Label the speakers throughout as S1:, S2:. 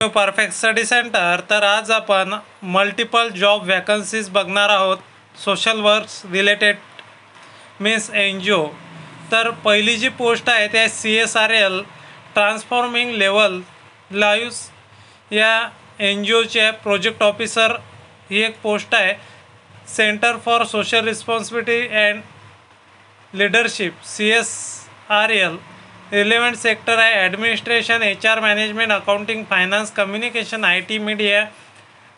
S1: Perfect study centre. तर आज आपण मल्टिपल जॉब वॅकन्सीज बघणार आहोत social works related means NGO। तर पहिली जी पोस्ट आहे ते CSRL ट्रान्सफॉर्मिंग लेवल लाईव्स या NGOचे प्रोजेक्ट ऑफिसर ही एक पोस्ट आहे। Centre for Social Responsibility and Leadership CSRL। Relevant sector आहे administration, HR management, accounting, finance, communication, IT, media,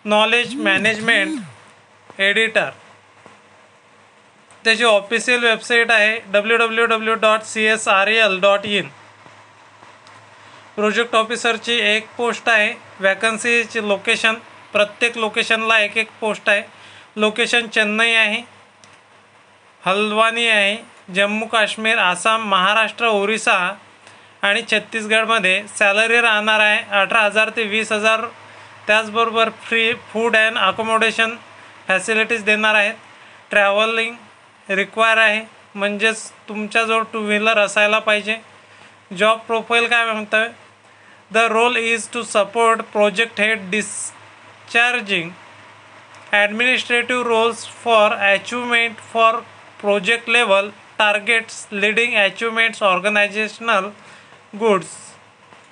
S1: knowledge management, editor. त्याची official website आहे www.csrl.in। प्रोजेक्ट ऑफिसरची एक post आहे। वॅकन्सीची location प्रत्येक लोकेशनला एक एक पोस्ट आहे। लोकेशन चेन्नई आहे, हल्द्वानी आहे, जम्मू काश्मीर, आसाम, महाराष्ट्र, ओरिसा आणि छत्तीसगडमध्ये। सॅलरी राहणार आहे 18,000 ते 20,000। त्याचबरोबर free food and accommodation facilities देणार आहेत। ट्रॅव्हलिंग रिक्वायर आहे, म्हणजेच तुमच्याजवळ 2 व्हीलर असायला पाहिजे। जॉब प्रोफाईल काय म्हणतं आहे, the role is to support project head discharging administrative roles for achievement for project level targets, leading achievements, organizational goods.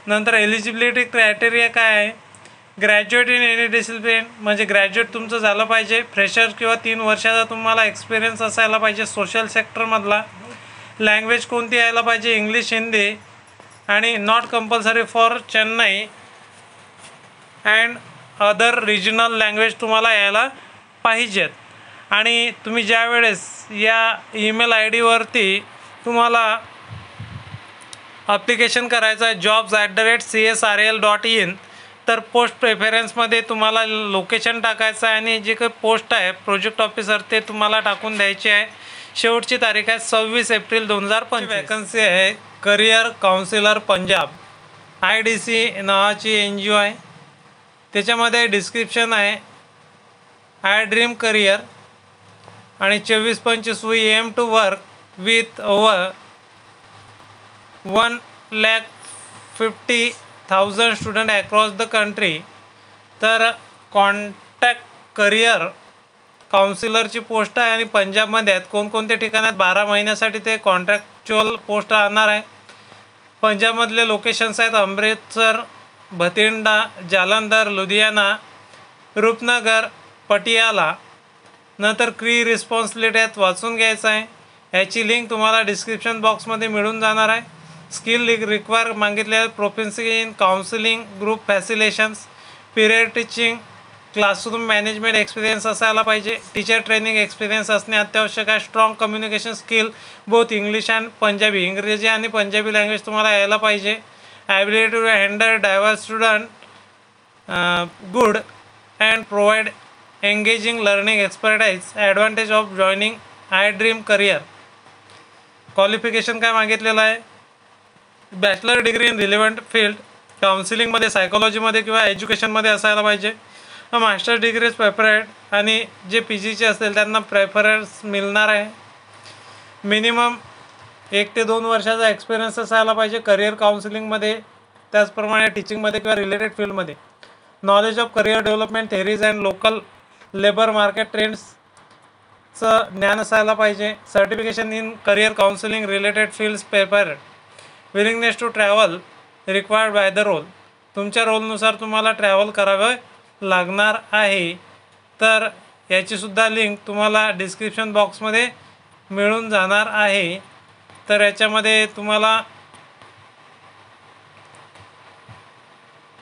S1: नंतर एलिजिबिलिटी क्रायटेरिया काय आहे, ग्रॅज्युएट इन एनी डिसिप्लिन, म्हणजे ग्रॅज्युएट तुमचं झालं पाहिजे। फ्रेशर किंवा 3 वर्षाचा तुम्हाला एक्सपिरियन्स असायला पाहिजे सोशल सेक्टरमधला। लँग्वेज कोणती यायला पाहिजे, इंग्लिश, हिंदी, आणि not compulsory for Chennai and other regional language तुम्हाला यायला पाहिजेत। आणि तुम्ही ज्या वेळेस या ईमेल ID वरती तुम्हाला ॲप्लिकेशन करायचं आहे jobs@csrl.in, तर पोस्ट प्रेफरन्समध्ये तुम्हाला लोकेशन टाकायचं आहे आणि जे काही पोस्ट आहे प्रोजेक्ट ऑफिसर ते तुम्हाला टाकून द्यायची आहे। शेवटची तारीख आहे 26 एप्रिल 2025। वॅकन्सी आहे करिअर काउन्सिलर पंजाब, IDC नावाची NGO आहे। त्याच्यामध्ये डिस्क्रिप्शन आहे आय ड्रीम करिअर आणि 24-25 we aim to work with over 1,50,000 student across the country. तर कॉन्टॅक्ट करिअर काउन्सिलरची पोस्ट आहे आणि पंजाबमध्ये आहेत। कोणकोणते ठिकाण आहेत, 12 महिन्यासाठी ते कॉन्ट्रॅक्च्युअल पोस्ट राहणार आहे। पंजाबमधले लोकेशन्स आहेत अमृतसर, भटिंडा, जालंधर, लुधियाना, रूपनगर, पटियाला। नंतर की रिस्पॉन्सिबिलिटी आहेत, वाचून घ्यायचं आहे। याची लिंक तुम्हाला डिस्क्रिप्शन बॉक्समध्ये मिळून जाणार आहे। स्किल रिक्वायर मागितलेले proficiency in counselling, group facilitations, period teaching, classroom management experience असायला पाहिजे। टीचर ट्रेनिंग एक्सपिरियन्स असणे अत्यावश्यक आहे। Strong communication skill both English and Punjabi, इंग्रजी आणि पंजाबी लँग्वेज तुम्हाला यायला पाहिजे। Ability to handle diverse student good and provide engaging learning expertise, advantage of joining I Dream Career. Qualification काय मागितलेलं आहे, bachelor degree in relevant field, काउन्सिलिंगमध्ये, सायकोलॉजीमध्ये किंवा एज्युकेशनमध्ये असायला पाहिजे। मास्टर डिग्रीज प्रेफरेड आणि जे PGचे असतील त्यांना प्रेफरन्स मिळणार आहे। मिनिमम 1 ते 2 वर्षाचा एक्सपिरियन्स असायला पाहिजे करिअर काउन्सिलिंगमध्ये, त्याचप्रमाणे टीचिंगमध्ये किंवा रिलेटेड फील्डमध्ये। Knowledge of career development theories and local labour market ट्रेंड्सचं ज्ञान असायला पाहिजे। Certification in career counselling related fields preferred, willingness to travel required by the role, तुमच्या रोलनुसार तुम्हाला ट्रॅव्हल करावं लागणार आहे। तर याचीसुद्धा लिंक तुम्हाला डिस्क्रिप्शन बॉक्समध्ये मिळून जाणार आहे। तर याच्यामध्ये तुम्हाला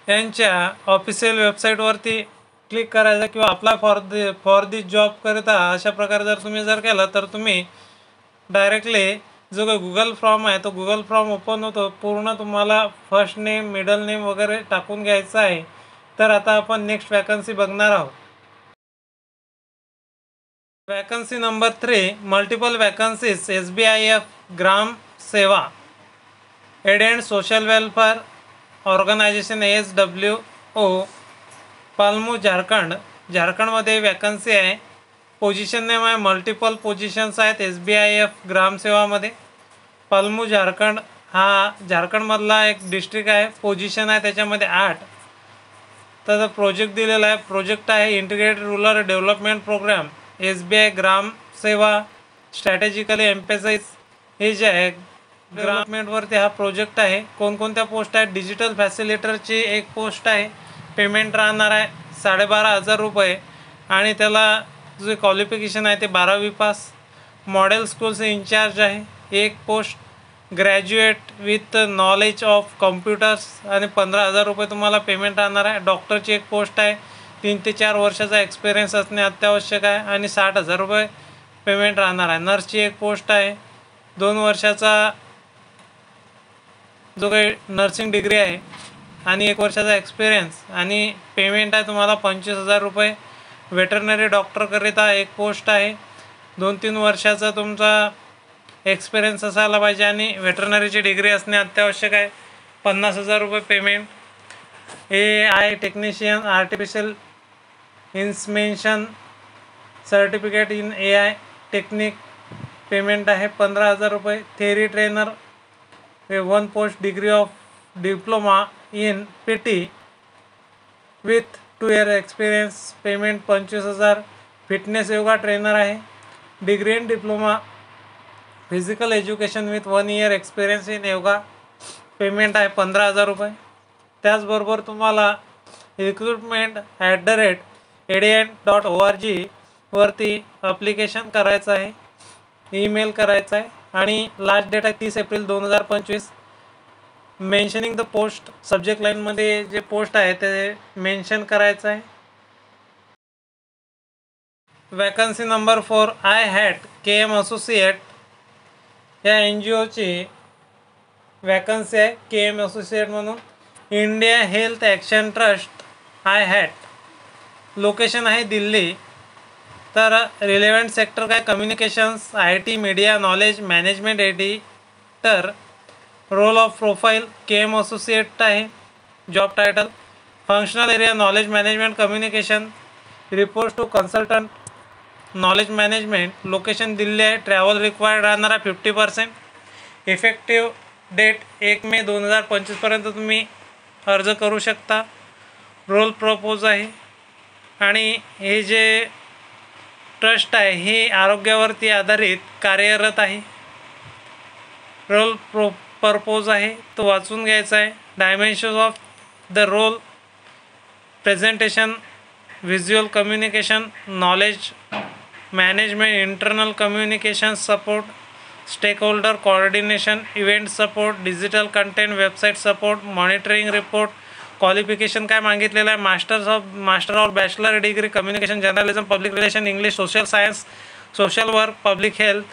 S1: यांच्या ऑफिशियल वेबसाईटवरती क्लिक करायचं किंवा अप्लाय फॉर दी जॉब करता अशा प्रकारे जर तुम्ही केलं तर तुम्ही डायरेक्टली जो काही गुगल फॉर्म आहे तो गुगल फॉर्म ओपन होतो। पूर्ण तुम्हाला फर्स्ट नेम, मिडल नेम वगैरे टाकून घ्यायचं आहे। तर आता आपण नेक्स्ट वॅकन्सी बघणार आहोत। Vacancy number 3, multiple vacancies SBIF Gram Seva aid and social welfare organisation ASWO, Palamu, Jharkhand. झारखंडमध्ये वॅकन्सी आहे। पोझिशन नेम आहे, मल्टिपल पोझिशन्स आहेत SBIF ग्रामसेवामध्ये। पालमू झारखंड हा झारखंडमधला एक डिस्ट्रिक्ट आहे। पोझिशन आहे त्याच्यामध्ये 8। तर प्रोजेक्ट दिलेला आहे. प्रोजेक्ट आहे integrated rural development programme SBI Gram Seva strategically emphasise हे जे आहे डेव्हलपमेंटवरती हा प्रोजेक्ट आहे. कोणकोणत्या पोस्ट आहेत? डिजिटल फॅसिलिटरची एक पोस्ट आहे. पेमेंट राहणार आहे 12,500 रुपये आणि त्याला जे क्वालिफिकेशन आहे ते 12वी पास. मॉडेल स्कूल्स इंचार्ज आहे एक post. Graduate with knowledge of computers आणि 15,000 रुपये तुम्हाला पेमेंट राहणार आहे. डॉक्टरची एक पोस्ट आहे. 3 ते 4 वर्षाचा एक्सपिरियन्स असणे अत्यावश्यक आहे आणि 60,000 रुपये पेमेंट राहणार आहे. नर्सची एक पोस्ट आहे. 2 वर्षाचा जो काही नर्सिंग डिग्री आहे आणि 1 वर्षाचा एक्सपिरियन्स आणि पेमेंट आहे तुम्हाला 25,000 रुपये. वेटरनरी डॉक्टरकरिता एक पोस्ट आहे. 2-3 वर्षाचा तुमचा एक्सपिरियन्स असायला पाहिजे आणि वेटरनरीची डिग्री असणे अत्यावश्यक आहे. 50,000 रुपये payment. AI technician artificial insemination certificate in AI technique payment आहे 15,000 रुपये. Theory trainer 1 post degree of diploma in PT with 2 year experience payment 25,000. Fitness yoga trainer आहे. Degree in diploma physical education with 1 year experience in yoga payment आहे 15,000 रुपये. त्याचबरोबर तुम्हाला recruitment@adn.org वरती application करायचं आहे. ईमेल करायचा आहे आणि लास्ट डेट आहे 30 April 2025. Mentioning the post subject लाईनमध्ये जे पोस्ट आहे ते मेन्शन करायचं आहे. Vacancy number 4 IHAT KM associate या NGOची वॅकन्सी आहे. KM असोसिएट म्हणून India Health Action Trust IHAT. Location आहे दिल्ली. तर रिलेव्हंट सेक्टर काय? Communications, IT, media, knowledge management editor. Role of profile KM associate आहे. Job title functional area knowledge management communication. Report to consultant knowledge management. Location Delhi आहे. Travel required राहणार आहे 50%. Effective date 1 मे 2025पर्यंत तुम्ही अर्ज करू शकता. रोल प्रपोज आहे आणि हे जे ट्रस्ट आहे हे आरोग्यावरती आधारित कार्यरत आहे. रोल पर्पोज आहे तो वाचून घ्यायचा आहे. Dimensions of the role presentation visual communication knowledge management internal communication support stakeholder coordination event support digital content website support monitoring report. Qualification काय मागितलेलं आहे? Master or bachelor degree communication journalism public relation English social science social work public health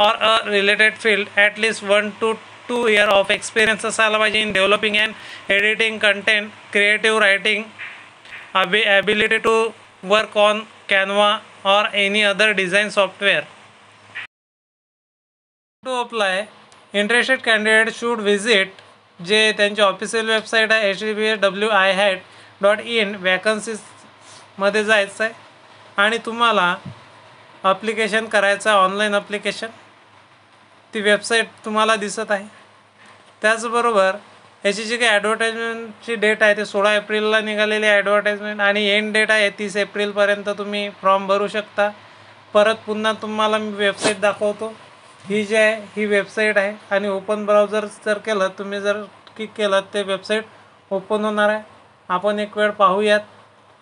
S1: or a related field. At least 1 to 2 year of experience असायला पाहिजे in developing and editing content creative writing ability to work on Canva or any other design software. To apply interested candidate should visit जे त्यांची official website आहे https://wihat.in. वॅकन्सीजमध्ये जायचं आहे आणि तुम्हाला application करायचं आहे. ऑनलाईन अप्लिकेशन ती वेबसाईट तुम्हाला दिसत आहे. त्याचबरोबर याची जी काही ॲडव्हर्टाईजमेंटची डेट आहे ते 16 एप्रिलला निघालेली आहे ॲडव्हर्टाईजमेंट आणि एंड डेट आहे 30 एप्रिलपर्यंत तुम्ही फॉर्म भरू शकता. परत पुन्हा तुम्हाला मी वेबसाईट दाखवतो. ही जी आहे ही वेबसाईट आहे आणि ओपन ब्राउझर जर केलं तुम्ही जर क्लिक केलं ते वेबसाईट ओपन होणार आहे. आपण एक वेळ पाहूयात.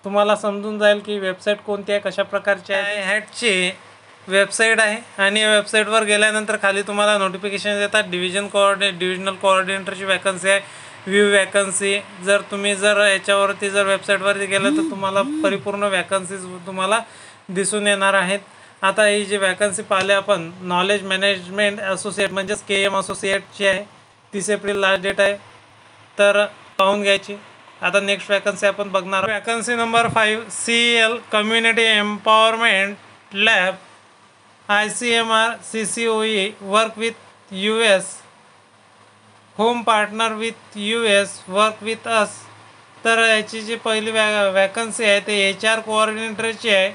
S1: तुम्हाला समजून जाईल की वेबसाईट कोणती आहे कशा प्रकारची आहे. IHATची वेबसाईट आहे आणि या वेबसाईटवर गेल्यानंतर खाली तुम्हाला नोटिफिकेशन येतात. डिव्हिजनल कोऑर्डिनेटरची वॅकन्सी आहे. व्ह्यू वॅकन्सी जर तुम्ही याच्यावरती वेबसाईटवरती गेलं तर तुम्हाला परिपूर्ण वॅकन्सीज तुम्हाला दिसून येणार आहेत. आता ही जी वॅकन्सी पाहिले आपण नॉलेज मॅनेजमेंट असोसिएट म्हणजेच KM असोसिएटची आहे. 30 एप्रिल लास्ट डेट आहे तर पाहून घ्यायची. आता नेक्स्ट वॅकन्सी आपण बघणार. Vacancy number 5 CEL community empowerment lab ICMR CCOE work with US home partner with US work with us. तर याची जी पहिली वॅकन्सी आहे ते HR कोऑर्डिनेटरची आहे.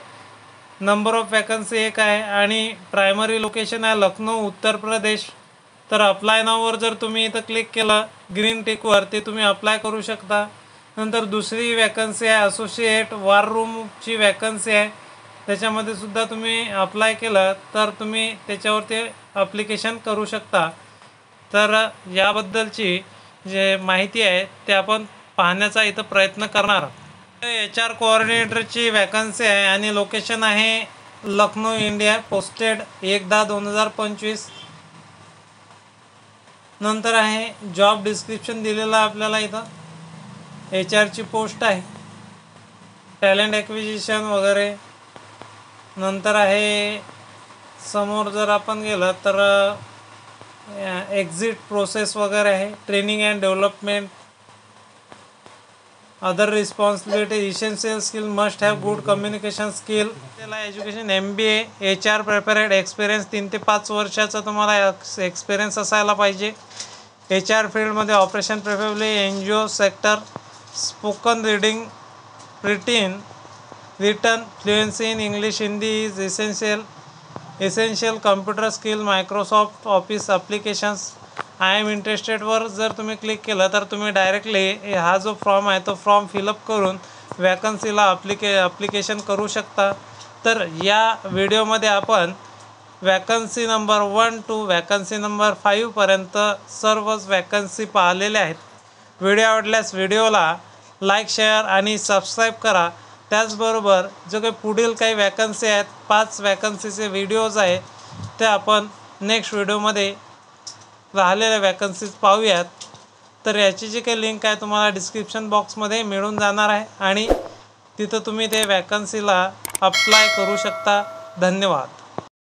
S1: नंबर ऑफ वॅकन्सी 1 आहे आणि प्रायमरी लोकेशन आहे लखनौ उत्तर प्रदेश. तर अप्लाय नाववर जर तुम्ही इथं क्लिक केलं ग्रीन टिकवर ते तुम्ही अप्लाय करू शकता. नंतर दुसरी वॅकन्सी आहे असोसिएट वॉर रूमची वॅकन्सी आहे, त्याच्यामध्ये सुद्धा तुम्ही अप्लाय केलं तर तुम्ही त्याच्यावरती ॲप्लिकेशन करू शकता. तर याबद्दलची जे माहिती आहे ते आपण पाहण्याचा इथं प्रयत्न करणार. HR कोऑर्डिनेटरची वॅकन्सी आहे आणि लोकेशन आहे लखनौ इंडिया, पोस्टेड 1/10/2025. नंतर आहे जॉब डिस्क्रिप्शन दिलेलं आपल्याला इथं. HR ची पोस्ट आहे, टॅलेंट ॲक्विजिशन वगैरे. नंतर आहे समोर जर आपण गेलं तर एक्झिट प्रोसेस वगैरे आहे, training and development, other responsibility, essential skill must have good communication skill. त्याला एज्युकेशन MBA, HR प्रिपेरेड, एक्सपिरियन्स 3 ते 5 वर्षाचा तुम्हाला एक्सपिरियन्स असायला पाहिजे. HR फील्डमध्ये operation preferably NGO sector, spoken reading, written fluency in English Hindi is essential computer skill, Microsoft office applications. I am इंटरेस्टेडवर जर तुम्ही क्लिक केलं तर तुम्ही डायरेक्टली हा जो फॉर्म आहे तो फॉर्म फिलअप करून वॅकन्सीला ॲप्लिकेशन करू शकता. तर या व्हिडिओमध्ये आपण vacancy number 1 to vacancy number 5पर्यंत सर्वच वॅकन्सी पाहिलेल्या आहेत. व्हिडिओ आवडल्यास व्हिडिओला लाईक, शेअर आणि सबस्क्राईब करा. त्याचबरोबर जो काही पुढील काही वॅकन्सी आहेत, 5 वॅकन्सीचे व्हिडिओज आहे ते आपण नेक्स्ट व्हिडिओमध्ये राहिलेल्या वॅकन्सीज पाहूयात. तर याची जी काही लिंक आहे तुम्हाला डिस्क्रिप्शन बॉक्समध्ये मिळून जाणार आहे आणि तिथं तुम्ही ते वॅकन्सीला अप्लाय करू शकता. धन्यवाद.